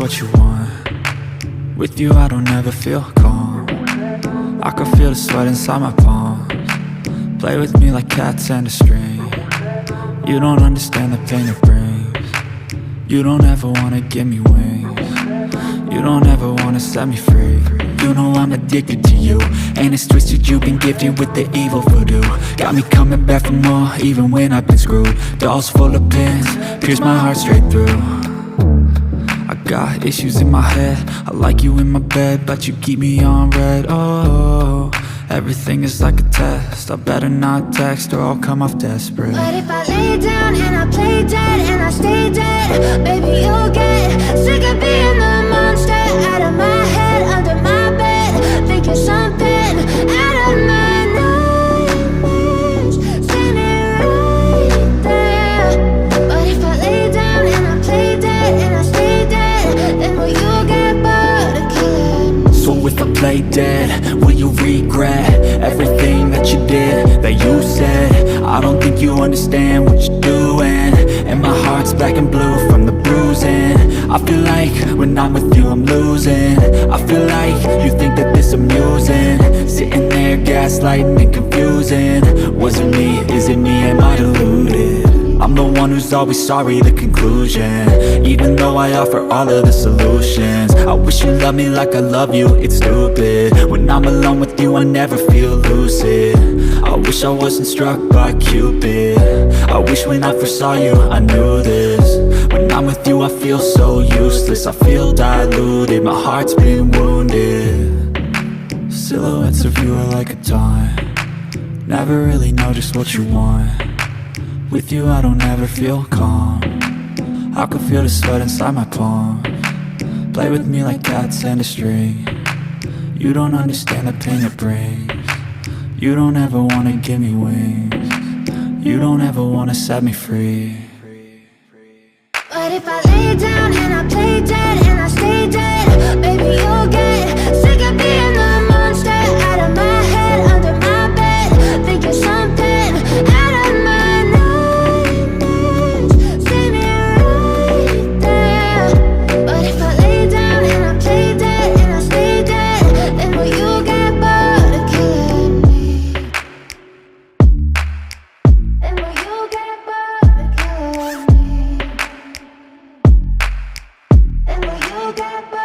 what you want. With you I don't ever feel calm. I can feel the sweat inside my palms. Play with me like cats and a string. You don't understand the pain it brings. You don't ever wanna give me wings. You don't ever wanna set me free. You know I'm addicted to you, and it's twisted, you've been gifted with the evil voodoo. Got me coming back for more, even when I've been screwed. Dolls full of pins, pierce my heart straight through. I got issues in my head, I like you in my bed, but you keep me on red. Oh, everything is like a test, I better not text or I'll come off desperate. But if I lay down and I play dead and I stay dead, baby you'll get sick of being the monster out of my head, under my bed, thinking something out of my nightmares, standing right there. But if I lay down and I play dead and I stay dead, then will you get bored of killing me? So if I play dead, will you regret everything that you did, that you said? I don't think you understand what you're doing, and my heart's black and blue from the bruising. I feel like when I'm with you I'm losing. I feel like you think that this amusing, sitting there gaslighting and confusing. Was it me? Is it me? Am I deluded? I'm the one who's always sorry, the conclusion, even though I offer all of the solutions. I wish you loved me like I love you, it's stupid. When I'm alone with you I never feel lucid. I wish I wasn't struck by Cupid. I wish when I first saw you I knew this. When I'm with you I feel so useless, I feel diluted, my heart's been wounded. Silhouettes of you are like a taunt, never really know just what you want. With you I don't ever feel calm, I can feel the sweat inside my palms. Play with me like cats and a string. You don't understand the pain it brings. You don't ever wanna give me wings. You don't ever wanna set me free. But if I lay down and I play dead and I stay dead, baby you'll get sick of being the monster out of my head, under my bed, thinking something out of my nightmares, standing right there. But if I lay down and I play dead and I stay dead, then will you get bored of killing me? Then will you get bored of killing me? And will you get back?